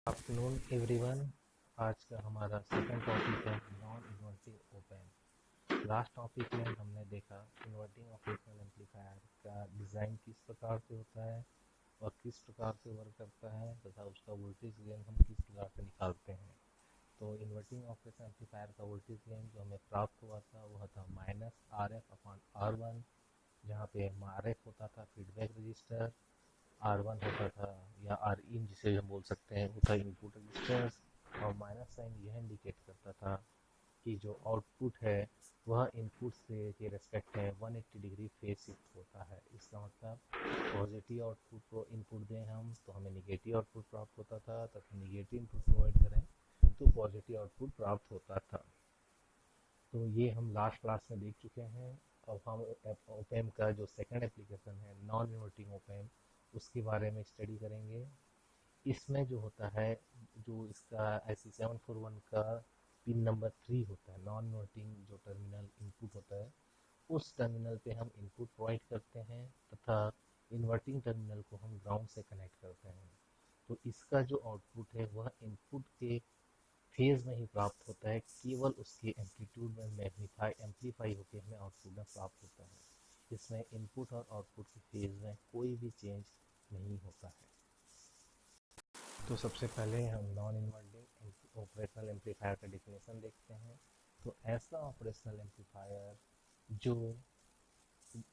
Afternoon everyone. आज का हमारा सेकंड टॉपिक है non inverting open. Last topic में हमने देखा इन्वर्टिंग ऑपरेशनल एम्पलीफायर का डिज़ाइन किस प्रकार से होता है और किस प्रकार से वर्क करता है तथा उसका वोल्टेज गेन हम किस प्रकार से निकालते हैं। तो इन्वर्टिंग ऑपरेशनल एम्पलीफायर का वोल्टेज गेन जो हमें प्राप्त हुआ था वह था -RF/R1, जहाँ पे RF होता था फीडबैक रजिस्टर, R1 होता था या आर इन जिसे हम बोल सकते हैं वो था इनपुट रजिस्टर्स, और माइनस साइन यह इंडिकेट करता था कि जो आउटपुट है वह इनपुट से के रेस्पेक्ट में 180 डिग्री फेज शिफ्ट होता है। इसका मतलब पॉजिटिव आउटपुट को इनपुट दें हम तो हमें निगेटिव आउटपुट प्राप्त होता था तथा निगेटिव इनपुट प्रोवाइड करें तो पॉजिटिव आउटपुट प्राप्त होता था। तो ये हम लास्ट क्लास में देख चुके हैं। अब हम ओपेम का जो सेकंड एप्लीकेशन है नॉन इन्वर्टिंग ओपेम उसके बारे में स्टडी करेंगे। इसमें जो होता है जो इसका IC741 का पिन नंबर 3 होता है, नॉन इन्वर्टिंग जो टर्मिनल इनपुट होता है उस टर्मिनल पे हम इनपुट प्रोवाइड करते हैं तथा इन्वर्टिंग टर्मिनल को हम ग्राउंड से कनेक्ट करते हैं। तो इसका जो आउटपुट है वह इनपुट के फेज में ही प्राप्त होता है, केवल उसके एम्पलीट्यूड में मैग्नीफाई एम्पलीफाई होकर हमें आउटपुट में प्राप्त होता है। इसमें इनपुट और आउटपुट के फेज में कोई भी चेंज नहीं होता है। तो सबसे पहले हम नॉन इन्वर्टिंग ऑपरेशनल एम्पलीफायर का डेफिनेशन देखते हैं। तो ऐसा ऑपरेशनल एम्पलीफायर जो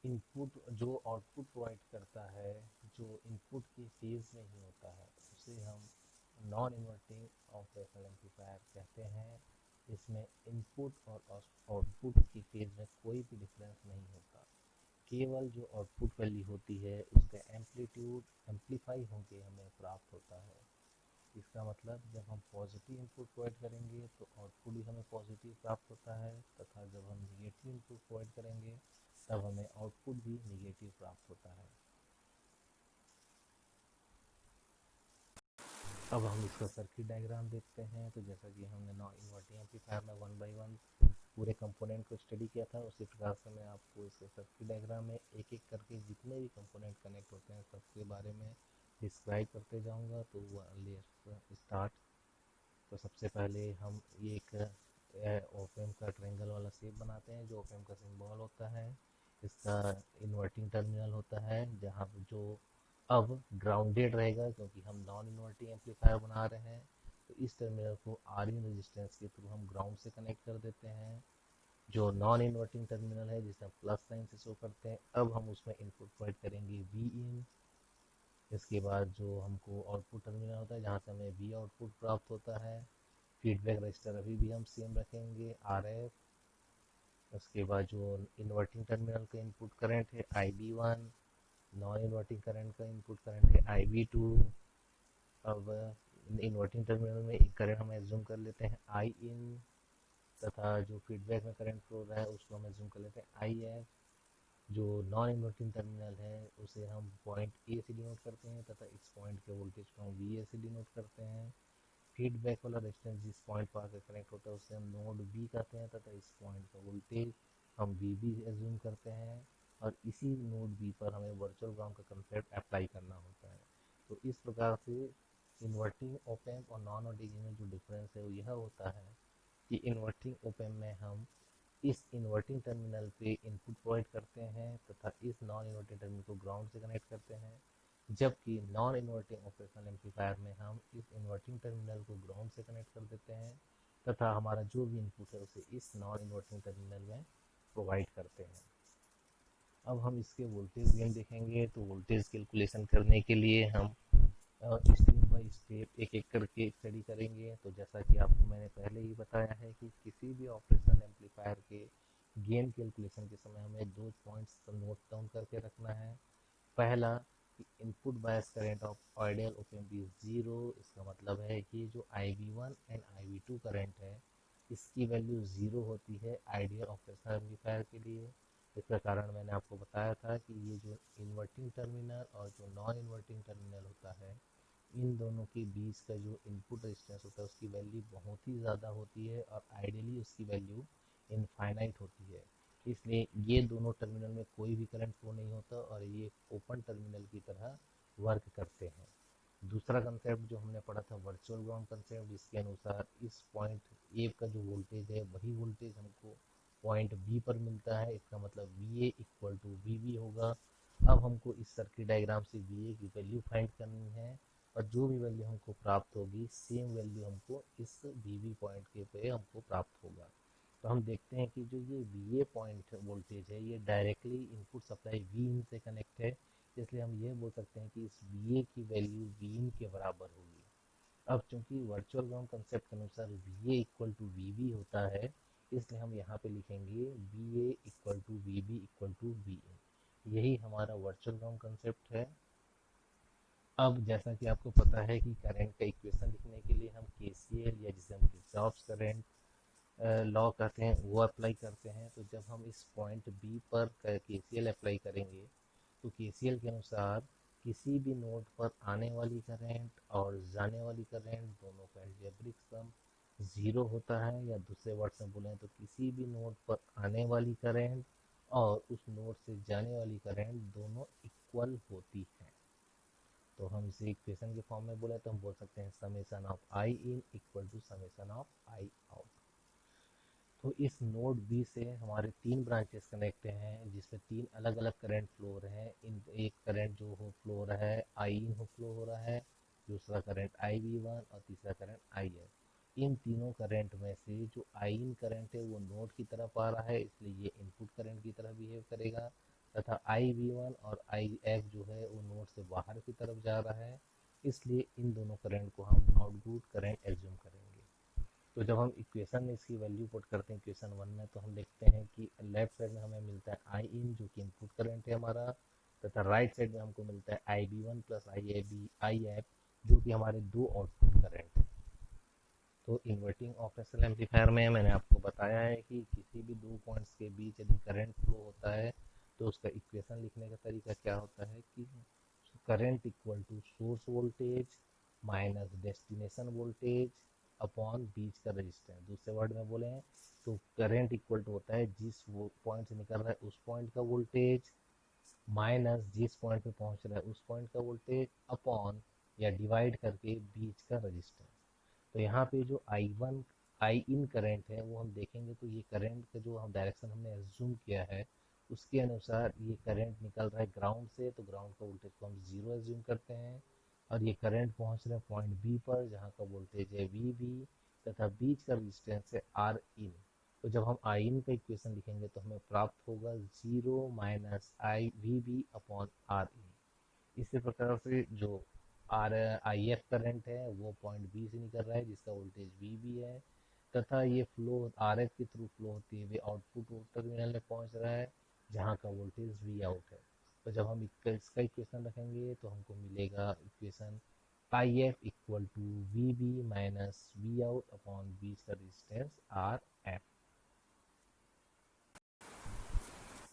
इनपुट जो आउटपुट प्रोवाइड करता है जो इनपुट के फेज में ही होता है उसे हम नॉन इन्वर्टिंग ऑपरेशनल एम्पलीफायर कहते हैं। इसमें इनपुट और आउटपुट की फेज में कोई भी डिफरेंस नहीं होता, केवल जो आउटपुट वैल्यू होती है उसका एम्पलीट्यूड एम्पलीफाई होकर हमें प्राप्त होता है। इसका मतलब जब हम पॉजिटिव इनपुट प्रोवाइड करेंगे तो आउटपुट भी हमें पॉजिटिव प्राप्त होता है तथा जब हम निगेटिव इनपुट प्रोवाइड करेंगे तब हमें आउटपुट भी निगेटिव प्राप्त होता है। अब हम इसका सर्किट डायग्राम देखते हैं। तो जैसा कि हमने नॉन इन्वर्टिंग एम्पलीफायर में 1 बाई 1 पूरे कंपोनेंट को स्टडी किया था, उसी प्रकार से मैं आपको इसके सर्किट डायग्राम में एक एक करके जितने भी कंपोनेंट कनेक्ट होते हैं सबके बारे में डिस्क्राइब करते जाऊंगा। तो लेट्स स्टार्ट। तो सबसे पहले हम ये एक ओपेम का ट्रायंगल वाला शेप बनाते हैं जो ओपेम का सिंबल होता है। इसका इन्वर्टिंग टर्मिनल होता है जहाँ जो अब ग्राउंडेड रहेगा क्योंकि हम नॉन इन्वर्टिंग एम्पलीफायर बना रहे हैं। तो इस टर्मिनल को आर इन रेजिस्टेंस के थ्रू हम ग्राउंड से कनेक्ट कर देते हैं। जो नॉन इन्वर्टिंग टर्मिनल है जिसे हम प्लस साइन से शो करते हैं, अब हम उसमें इनपुट प्रोवाइड करेंगे वी इन। इसके बाद जो हमको आउटपुट टर्मिनल होता है जहाँ से हमें वी आउटपुट प्राप्त होता है। फीडबैक रजिस्टर अभी भी हम सेम रखेंगे RF। उसके बाद जो इन्वर्टिंग टर्मिनल का इनपुट करंट है IB1, नॉन इन्वर्टिंग करंट का इनपुट करंट है IB2। अब इन्वर्टिंग टर्मिनल में एक करंट हम एज्यूम कर लेते हैं आई इन तथा जो फीडबैक में करंट फ्लो रहा है उसको हम एज्यूम कर लेते हैं IF। जो नॉन इन्वर्टिंग टर्मिनल है उसे हम पॉइंट ए से डिनोट करते हैं तथा इस पॉइंट के वोल्टेज को हम VA से डिनोट करते हैं। फीडबैक वाला रेजिस्टेंस जिस पॉइंट पर आकर कनेक्ट होता है उसे हम नोड बी कहते हैं तथा इस पॉइंट का वोल्टेज हम VB एज्यूम करते हैं और इसी नोड बी पर हमें वर्चुअल ग्राउंड का कंसेप्ट अप्लाई करना होता है। तो इस प्रकार से इन्वर्टिंग ओपेम और नॉन इन्वर्टिंग में जो डिफरेंस है वो यह होता है कि इन्वर्टिंग ओपेम में हम इस इन्वर्टिंग टर्मिनल पे इनपुट प्रोवाइड करते हैं तथा इस नॉन इन्वर्टिंग टर्मिनल को ग्राउंड से कनेक्ट करते हैं, जबकि नॉन इन्वर्टिंग ऑपरेशनल एम्पलीफायर में हम इस इन्वर्टिंग टर्मिनल को ग्राउंड से कनेक्ट कर देते हैं तथा हमारा जो भी इनपुट है उसे इस नॉन इन्वर्टिंग टर्मिनल में प्रोवाइड करते हैं। अब हम इसके वोल्टेज गेन देखेंगे। तो वोल्टेज कैलकुलेशन करने के लिए हम स्टेप बाय स्टेप एक एक करके स्टडी करेंगे। तो जैसा कि आपको मैंने पहले ही बताया है कि किसी भी ऑपरेशनल एम्पलीफायर के गेन कैलकुलेशन के समय हमें दो पॉइंट्स नोट डाउन करके रखना है। पहला कि input bias current of ideal op amp is zero. इसका मतलब है कि जो IB1 एंड IB2 करंट है इसकी वैल्यू ज़ीरो होती है आइडियल ऑपरेशनल एम्पलीफायर के लिए। इसका कारण मैंने आपको बताया था कि ये जो इन्वर्टिंग टर्मिनल और जो नॉन इन्वर्टिंग टर्मिनल होता है इन दोनों के बीच का जो इनपुट रेजिस्टेंस होता है उसकी वैल्यू बहुत ही ज़्यादा होती है और आइडियली उसकी वैल्यू इनफाइनाइट होती है। इसलिए ये दोनों टर्मिनल में कोई भी करंट फ्लो नहीं होता और ये ओपन टर्मिनल की तरह वर्क करते हैं। दूसरा कंसेप्ट जो हमने पढ़ा था वर्चुअल ग्राउंड कंसेप्ट, जिसके अनुसार इस पॉइंट ए का जो वोल्टेज है वही वोल्टेज हमको पॉइंट बी पर मिलता है। इसका मतलब V A equal to V B होगा। अब हमको इस सर्किट डायग्राम से वी ए की वैल्यू फाइंड करनी है, और जो भी वैल्यू हमको प्राप्त होगी सेम वैल्यू हमको इस वी बी पॉइंट के पे हमको प्राप्त होगा। तो हम देखते हैं कि जो ये वी ए पॉइंट वोल्टेज है ये डायरेक्टली इनपुट सप्लाई वी इन से कनेक्ट है, इसलिए हम ये बोल सकते हैं कि इस वी ए की वैल्यू वी इन के बराबर होगी। अब चूंकि वर्चुअल ग्राउंड कंसेप्ट के अनुसार V A equal to V B होता है, इसलिए हम यहाँ पे लिखेंगे V A equal to V B equal to V in. यही हमारा वर्चुअल ग्राउंड कंसेप्ट है। अब जैसा कि आपको पता है कि करंट का इक्वेशन लिखने के लिए हम केसीएल या जिसे हम किरचॉफ्स करंट लॉ कहते हैं वो अप्लाई करते हैं। तो जब हम इस पॉइंट बी पर केसीएल अप्लाई करेंगे तो केसीएल के अनुसार किसी भी नोड पर आने वाली करंट और जाने वाली करंट दोनों का अलजेब्रिक सम ज़ीरो होता है, या दूसरे वर्ड में बोलें तो किसी भी नोड पर आने वाली करंट और उस नोड से जाने वाली करंट दोनों इक्वल होती है। तो हम इसे इक्वेशन के फॉर्म में बोले तो हम बोल सकते हैं summation of I in equal to summation of I out. तो इस नोड बी से हमारे तीन ब्रांचेस कनेक्ट हैं जिसमें तीन अलग अलग करंट फ्लो हो रहे हैं। इन एक करंट जो हो फ्लो हो रहा है आई इन हो फ्लो हो रहा है, दूसरा करंट आई वी वन और तीसरा करंट आई एफ। इन तीनों करंट में से जो आई इन करंट है वो नोड की तरफ आ रहा है, इसलिए ये इनपुट करंट की तरह बिहेव करेगा, तथा आई वी वन और आई एफ जो है वो नोड से बाहर की तरफ जा रहा है, इसलिए इन दोनों करंट को हम आउटपुट करंट एज्यूम करेंगे। तो जब हम इक्वेशन में इसकी वैल्यू पुट करते हैं इक्वेशन वन में, तो हम देखते हैं कि लेफ्ट साइड में हमें मिलता है आई इन जो कि इनपुट करंट है हमारा, तथा राइट साइड में हमको मिलता है I B one plus I F जो कि हमारे दो आउटपुट करंट है। तो इन्वर्टिंग ऑपरेशनल एम्पलीफायर में मैंने आपको बताया है कि किसी भी दो पॉइंट्स के बीच यदि करंट फ्लो होता है तो उसका इक्वेशन लिखने का तरीका क्या होता है कि current equal to source voltage minus destination voltage upon बीच का रेजिस्टेंस। दूसरे वर्ड में बोले तो करंट इक्वल टू होता है जिस वो पॉइंट से निकल रहा है उस पॉइंट का वोल्टेज माइनस जिस पॉइंट पे पहुंच रहा है उस पॉइंट का वोल्टेज अपॉन या डिवाइड करके बीच का रेजिस्टेंस। तो यहाँ पे जो I1 आई इन करंट है वो हम देखेंगे तो ये करंट का जो हम डायरेक्शन हमने एज्यूम किया है उसके अनुसार ये करंट निकल रहा है ग्राउंड से, तो ग्राउंड का वोल्टेज को हम जीरो एज्यूम करते हैं, और ये करंट पहुंच रहा है पॉइंट बी पर जहाँ का वोल्टेज है वी बी, तथा बीच का रेजिस्टेंस है आर इन। तो जब हम आई इन का इक्वेशन लिखेंगे तो हमें प्राप्त होगा zero minus I V B upon R in. इसी प्रकार से जो आर आई एफ करंट है वो पॉइंट बी से निकल रहा है जिसका वोल्टेज वी बी है, तथा ये फ्लो आर एफ के थ्रू फ्लो होती हुई आउटपुट टर्मिनल में पहुंच रहा है जहाँ का वोल्टेज वी आउट है। तो जब हम इसका इक्वेशन रखेंगे तो हमको मिलेगा equation I F equal to V B minus V out upon बीच का रेजिस्टेंस आर एफ।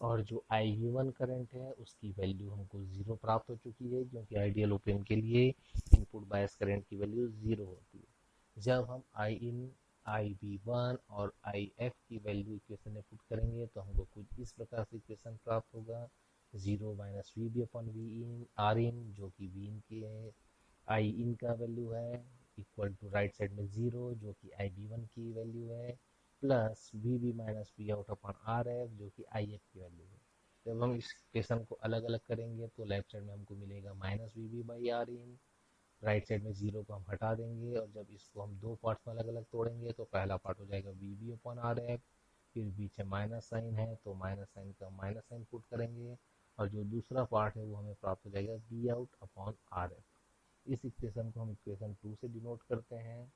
और जो आई वी वन करंट है उसकी वैल्यू हमको ज़ीरो प्राप्त हो चुकी है, क्योंकि आइडियल ओपन के लिए इनपुट बायस करंट की वैल्यू ज़ीरो होती है। जब हम आई इन आई बी वन और आई एफ की वैल्यू इक्वेशन में पुट करेंगे तो हमको कुछ इस प्रकार से इक्वेशन प्राप्त होगा zero minus V B upon V in R in जो कि वी इन के आई इन का वैल्यू है इक्वल टू राइट साइड में ज़ीरो जो कि आई बी वन की वैल्यू है, plus V B minus V out upon R F जो कि आई एफ की वैल्यू है। जब हम इस इक्वेशन को अलग अलग करेंगे तो लेफ्ट साइड में हमको मिलेगा minus V B by R in, right side में जीरो को हम हटा देंगे, और जब इसको हम दो पार्ट्स में अलग अलग तोड़ेंगे तो पहला पार्ट हो जाएगा V B upon R F, फिर बीच में माइनस साइन है तो माइनस साइन का माइनस साइन पुट करेंगे, और जो दूसरा पार्ट है वो हमें प्राप्त हो जाएगा V out upon R F. इस इक्वेशन को हम इक्वेशन टू से डिनोट करते हैं।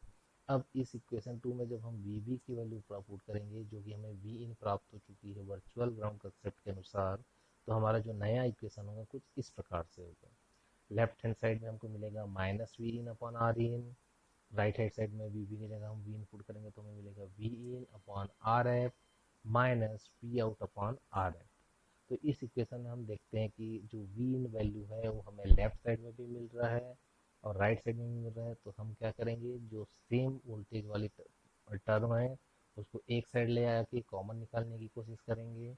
अब इस इक्वेशन टू में जब हम वी बी की वैल्यू पुट करेंगे जो कि हमें वी इन प्राप्त हो चुकी है वर्चुअल ग्राउंड कंसेप्ट के अनुसार, तो हमारा जो नया इक्वेशन होगा कुछ इस प्रकार से होगा। लेफ्ट हैंड साइड में हमको मिलेगा minus V in upon R in, right hand side में वी बी की जगह हम वी इन पुट करेंगे तो हमें मिलेगा V in upon R F minus V out upon R F. तो इस इक्वेशन में हम देखते हैं कि जो वी इन वैल्यू है वो हमें लेफ्ट साइड में भी मिल रहा है और राइट साइड में भी मिल रहा है, तो हम क्या करेंगे जो सेम वोल्टेज वाली टर्म है उसको एक साइड ले आके कॉमन निकालने की कोशिश करेंगे।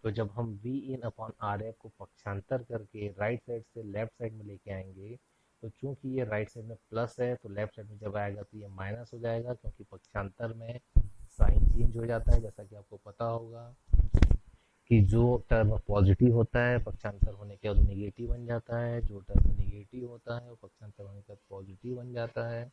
तो जब हम V in upon R F को पक्षांतर करके राइट साइड से लेफ्ट साइड में लेके आएंगे तो चूंकि ये राइट साइड में प्लस है तो लेफ्ट साइड में जब आएगा तो ये माइनस हो जाएगा, क्योंकि पक्षांतर में साइन चेंज हो जाता है। जैसा कि आपको पता होगा कि जो टर्म पॉजिटिव होता है पक्षांतर होने के बाद निगेटिव बन जाता है, जो टर्म निगेटिव होता है वो पक्षांतर होने के बाद पॉजिटिव बन जाता है,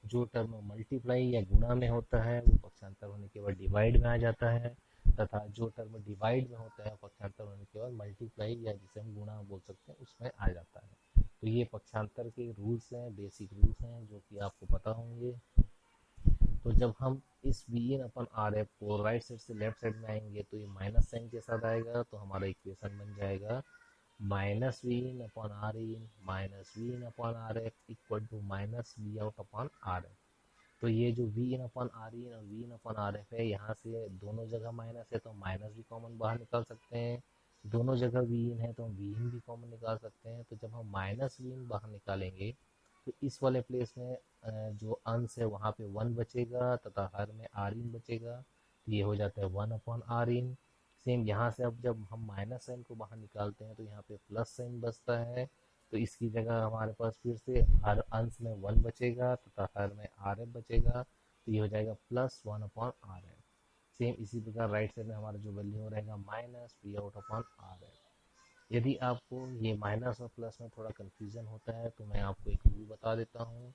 जो टर्म मल्टीप्लाई या गुणा में होता है वो पक्षांतर होने के बाद डिवाइड में आ जाता है, तथा जो टर्म डिवाइड में होता है पक्षांतर होने के बाद मल्टीप्लाई या जिसे हम गुणा बोल सकते हैं उसमें आ जाता है। तो ये पक्षांतर के रूल्स हैं, बेसिक रूल्स हैं जो कि आपको पता होंगे। तो जब हम इस V in upon R F को राइट साइड से लेफ्ट साइड में आएंगे तो ये माइनस साइन के साथ आएगा, तो हमारा इक्वेशन बन जाएगा minus V in upon R in minus V in upon R F equal to minus V out upon R F. तो ये जो V in upon R in और V in upon R F है, यहाँ से दोनों जगह माइनस है तो माइनस भी कॉमन बाहर निकाल सकते हैं, दोनों जगह वी इन है तो हम वी इन भी कॉमन निकाल सकते हैं। तो जब हम माइनस वी इन बाहर निकालेंगे तो इस वाले प्लेस में जो अंश है वहाँ पे वन बचेगा तथा हर में आर इन बचेगा, तो ये हो जाता है one upon R in. Same यहाँ से अब जब हम माइनस साइन को बाहर निकालते हैं तो यहाँ पे प्लस साइन बचता है, तो इसकी जगह हमारे पास फिर से हर अंश में वन बचेगा तथा हर में आर एफ बचेगा, तो ये हो जाएगा plus one upon R F. Same इसी प्रकार राइट साइड में हमारा जो वैल्यू रहेगा minus P out upon R F. यदि आपको ये माइनस और प्लस में थोड़ा कन्फ्यूज़न होता है तो मैं आपको एक रूल बता देता हूँ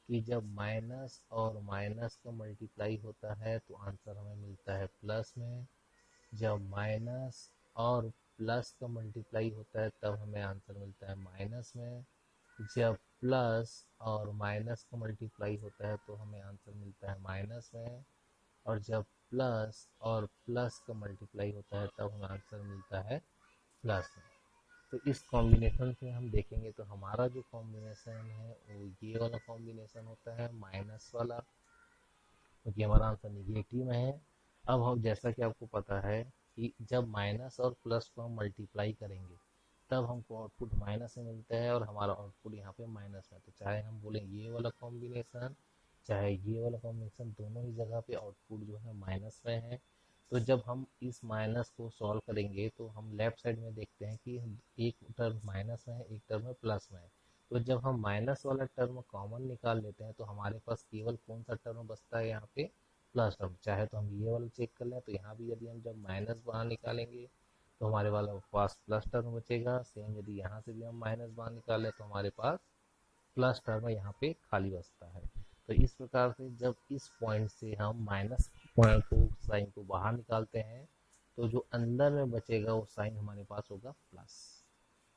कि जब माइनस और माइनस का मल्टीप्लाई होता है तो आंसर हमें मिलता है प्लस में, जब माइनस और प्लस का मल्टीप्लाई होता है तब हमें आंसर मिलता है माइनस में, जब प्लस और माइनस का मल्टीप्लाई होता है तो हमें आंसर मिलता है माइनस में, और जब प्लस और प्लस का मल्टीप्लाई होता है तब हमें आंसर मिलता है प्लस में। तो इस कॉम्बिनेशन से हम देखेंगे तो हमारा जो कॉम्बिनेशन है वो ये वाला कॉम्बिनेशन होता है माइनस वाला, क्योंकि हमारा आंसर निगेटिव में है। अब हम जैसा कि आपको पता है कि जब माइनस और प्लस को हम मल्टीप्लाई करेंगे तब हमको आउटपुट माइनस में मिलता है और हमारा आउटपुट यहाँ पे माइनस में। तो चाहे हम बोलें ये वाला कॉम्बिनेशन चाहे ये वाला कॉम्बिनेशन, दोनों ही जगह पे आउटपुट जो है माइनस में है। तो जब हम इस माइनस को सॉल्व करेंगे तो हम लेफ्ट साइड में देखते हैं कि एक टर्म माइनस में है एक टर्म प्लस में है। तो जब हम माइनस वाला टर्म कॉमन निकाल लेते हैं तो हमारे पास केवल कौन सा टर्म बचता है यहाँ पे, प्लस टर्म। चाहे तो हम ये वाला चेक कर लें तो यहाँ भी यदि हम जब माइनस बाहर निकालेंगे तो हमारे वाला पास प्लस टर्म बचेगा। सेम यदि यहाँ से भी हम माइनस बाहर निकालें तो हमारे पास प्लस टर्म यहाँ पे खाली बचता है। तो इस प्रकार से जब इस पॉइंट से हम माइनस पॉइंट को साइन को बाहर निकालते हैं तो जो अंदर में बचेगा वो साइन हमारे पास होगा प्लस।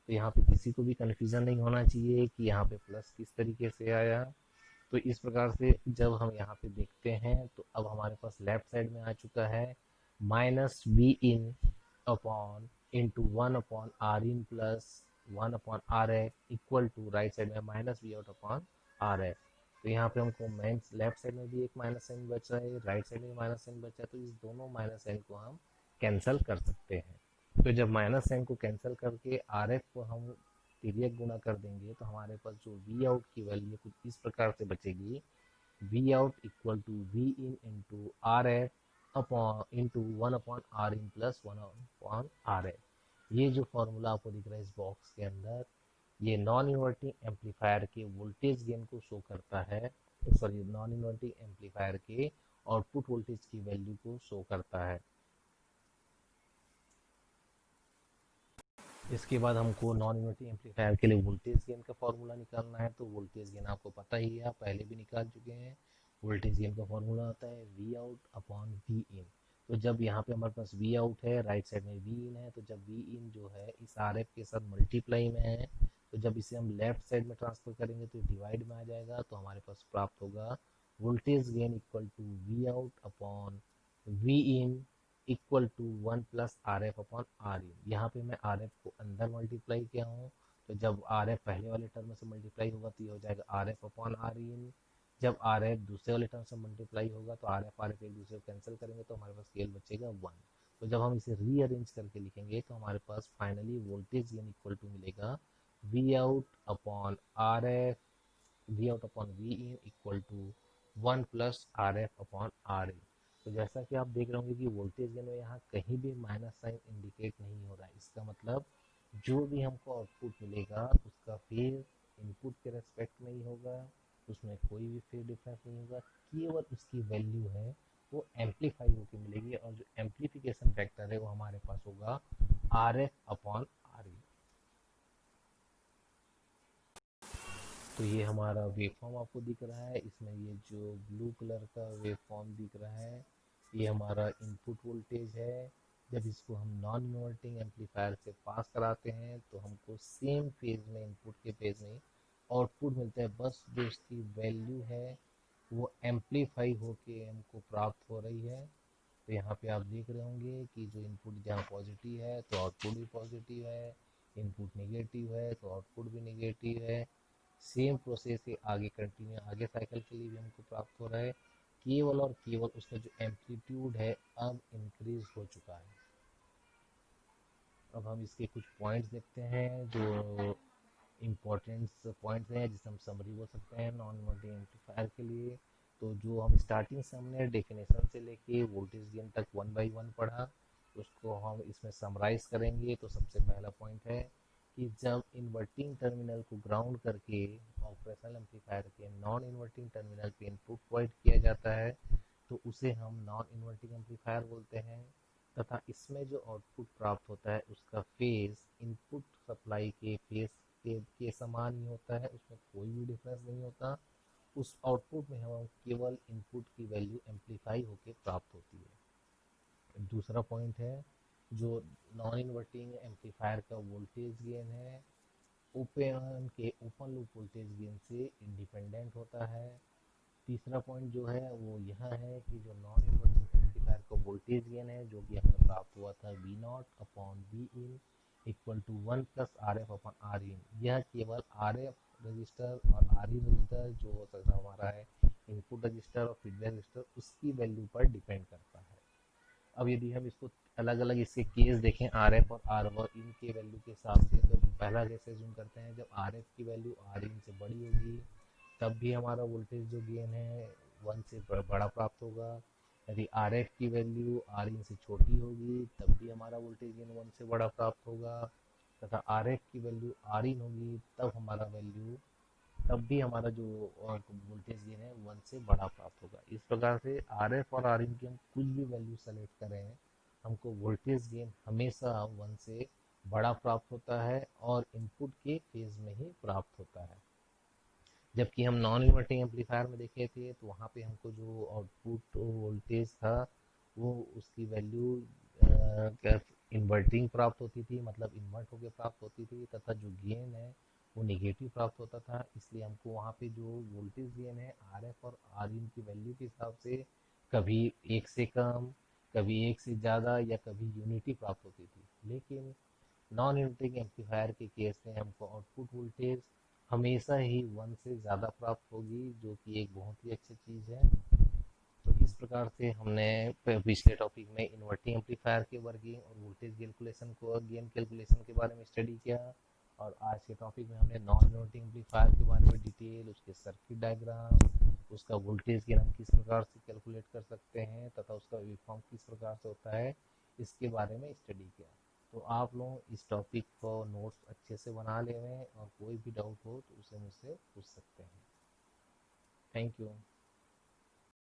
तो यहाँ पे किसी को भी कन्फ्यूज़न नहीं होना चाहिए कि यहाँ पे प्लस किस तरीके से आया। तो इस प्रकार से जब हम यहाँ पे देखते हैं तो अब हमारे पास लेफ्ट साइड में आ चुका है minus V in upon into one upon R in plus one upon R F equal to right side में minus V out upon R F. तो यहाँ पे हमको माइनस लेफ्ट साइड में भी एक माइनस साइन बचा है, राइट साइड में माइनस साइन बचा है, तो इस दोनों माइनस साइन को हम कैंसिल कर सकते हैं। तो जब माइनस साइन को कैंसिल करके आर एफ को हम तिर्यक गुना कर देंगे तो हमारे पास जो वी आउट की वैल्यू कुछ इस प्रकार से बचेगी, V out equal to V in into R F upon into one upon R in plus one upon R F. ये जो फॉर्मूला आपको दिख रहा है इस बॉक्स के अंदर, ये नॉन इन्वर्टिंग एम्पलीफायर के वोल्टेज गेन को शो करता है, सॉरी नॉन इन्वर्टिंग एम्पलीफायर के आउटपुट वोल्टेज की वैल्यू को शो करता है। इसके बाद हमको नॉन इन्वर्टिंग एम्पलीफायर के लिए वोल्टेज गेन का फॉर्मूला निकालना है। तो वोल्टेज गेन आपको पता ही है, आप पहले भी निकाल चुके हैं। वोल्टेज गेन का फॉर्मूला होता है वी आउट अपॉन वी इन। तो जब यहाँ पे हमारे पास वी आउट है, राइट साइड में वी इन है, तो जब वी इन जो है इस आर एफ के साथ मल्टीप्लाई में है, तो जब इसे हम लेफ्ट साइड में ट्रांसफर करेंगे तो डिवाइड में आ जाएगा, तो हमारे पास प्राप्त होगा voltage gain equal to V out upon V in equal to one plus R F upon R in. यहाँ पे मैं आर एफ को अंदर मल्टीप्लाई किया हूँ, तो जब आर एफ पहले वाले टर्म से मल्टीप्लाई होगा तो ये हो जाएगा R F upon R in. जब आर एफ दूसरे वाले टर्म से मल्टीप्लाई होगा तो आर एफ एक दूसरे को कैंसिल करेंगे तो हमारे पास केवल बचेगा वन। तो जब हम इसे रीअरेंज करके लिखेंगे तो हमारे पास finally voltage gain equal to मिलेगा V out upon R F V out upon V in equal to one plus R F upon R in. तो जैसा कि आप देख रहे होंगे कि वोल्टेज गेन में यहाँ कहीं भी माइनस साइन इंडिकेट नहीं हो रहा है। इसका मतलब जो भी हमको आउटपुट मिलेगा उसका फेज इनपुट के रेस्पेक्ट में ही होगा, उसमें कोई भी फेज डिफरेंस नहीं होगा, केवल उसकी वैल्यू है वो एम्पलीफाई होकर मिलेगी, और जो एम्पलीफिकेशन फैक्टर है वो हमारे पास होगा are F upon R E. तो ये हमारा वेव फॉर्म आपको दिख रहा है, इसमें ये जो ब्लू कलर का वेव फॉर्म दिख रहा है ये हमारा इनपुट वोल्टेज है। जब इसको हम नॉन इन्वर्टिंग एम्पलीफायर से पास कराते हैं तो हमको सेम फेज में, इनपुट के फेज में आउटपुट मिलता है, बस जो इसकी वैल्यू है वो एम्पलीफाई होके हमको प्राप्त हो रही है। तो यहाँ पे आप देख रहे होंगे कि जो इनपुट जहाँ पॉजिटिव है तो आउटपुट भी पॉजिटिव है, इनपुट नेगेटिव है तो आउटपुट भी नेगेटिव है। सेम प्रोसेस से आगे कंटिन्यू, आगे साइकिल के लिए भी हमको प्राप्त हो रहा है, केवल और केवल उसका जो एम्पलीट्यूड है अब इंक्रीज हो चुका है। अब हम इसके कुछ पॉइंट्स देखते हैं जो इम्पोर्टेंट पॉइंट्स हैं जिसे हम समरी बोल सकते हैं नॉन इन्वर्टिंग एम्पलीफायर के लिए। तो जो हम स्टार्टिंग से हमने डेफिनेशन से लेके वोल्टेज गेन तक 1 by 1 पढ़ा, उसको हम इसमें समराइज करेंगे। तो सबसे पहला पॉइंट है कि जब इन्वर्टिंग टर्मिनल को ग्राउंड करके ऑपरेशनल एम्पलीफायर के नॉन इन्वर्टिंग टर्मिनल पे इनपुट प्रोवाइड किया जाता है तो उसे हम नॉन इन्वर्टिंग एम्पलीफायर बोलते हैं, तथा इसमें जो आउटपुट प्राप्त होता है उसका फेज इनपुट सप्लाई के फेज के समान ही होता है, उसमें कोई भी डिफरेंस नहीं होता। उस आउटपुट में हम केवल इनपुट की वैल्यू एम्पलीफाई होकर प्राप्त होती है। दूसरा पॉइंट है जो नॉन इन्वर्टिंग एम्पलीफायर का वोल्टेज गेन है ओपन लूप वोल्टेज गेन से इंडिपेंडेंट होता है। तीसरा पॉइंट जो है वो यह है कि जो नॉन इन्वर्टिंग एम्पलीफायर का वोल्टेज गेन है जो कि हमें प्राप्त हुआ था V naught upon V in equal to 1 plus R F upon R in, यह केवल आर एफ रजिस्टर और आर ई रजिस्टर जो हो सकता हमारा है इनपुट रजिस्टर और फीडबैक रजिस्टर उसकी वैल्यू पर डिपेंड करता है। अब यदि हम इसको अलग अलग इसके केस देखें आर एफ और आर वन इनके वैल्यू के हिसाब से, तो पहला केस एज्यूम करते हैं जब आर एफ की वैल्यू आर इन से बड़ी होगी तब भी हमारा वोल्टेज जो गेन है 1 से बड़ा प्राप्त होगा। यदि आर एफ की वैल्यू आर इन से छोटी होगी तब भी हमारा वोल्टेज गेन 1 से बड़ा प्राप्त होगा, तथा आर एफ की वैल्यू आर इन होगी तब भी हमारा जो वोल्टेज गेन है 1 से बड़ा प्राप्त होगा। इस प्रकार से आर एफ और आर इन की हम कुछ भी वैल्यू सेलेक्ट करें हमको वोल्टेज गेन हमेशा 1 से बड़ा प्राप्त होता है और इनपुट के फेज में ही प्राप्त होता है। जबकि हम नॉन इन्वर्टिंग एम्पलीफायर में देखे थे तो वहाँ पे हमको जो आउटपुट वोल्टेज था वो उसकी वैल्यू इन्वर्टिंग प्राप्त होती थी, मतलब इन्वर्ट होकर प्राप्त होती थी, तथा जो गेन है वो नेगेटिव प्राप्त होता था। इसलिए हमको वहाँ पे जो वोल्टेज गेन है आर एफ और आर इन की वैल्यू के हिसाब से कभी एक से कम, कभी एक से ज़्यादा या कभी यूनिटी प्राप्त होती थी। लेकिन नॉन इन्वर्टिंग एम्पलीफायर के केस में हमको आउटपुट वोल्टेज हमेशा ही 1 से ज़्यादा प्राप्त होगी, जो कि एक बहुत ही अच्छी चीज़ है। तो इस प्रकार से हमने पिछले टॉपिक में इन्वर्टिंग एम्पलीफायर के वर्किंग और वोल्टेज कैलकुलेशन को गेन कैलकुलेशन के बारे में स्टडी किया, और आज के टॉपिक में हमने नॉन इन्वर्टिंग एम्पलीफायर के बारे में डिटेल, उसके सर्किट डायग्राम, उसका वोल्टेज गेन हम किस प्रकार से कैलकुलेट कर सकते हैं तथा उसका वेवफॉर्म किस प्रकार से होता है इसके बारे में स्टडी किया। तो आप लोग इस टॉपिक को नोट्स अच्छे से बना ले और कोई भी डाउट हो तो उसे मुझसे पूछ सकते हैं। Thank you.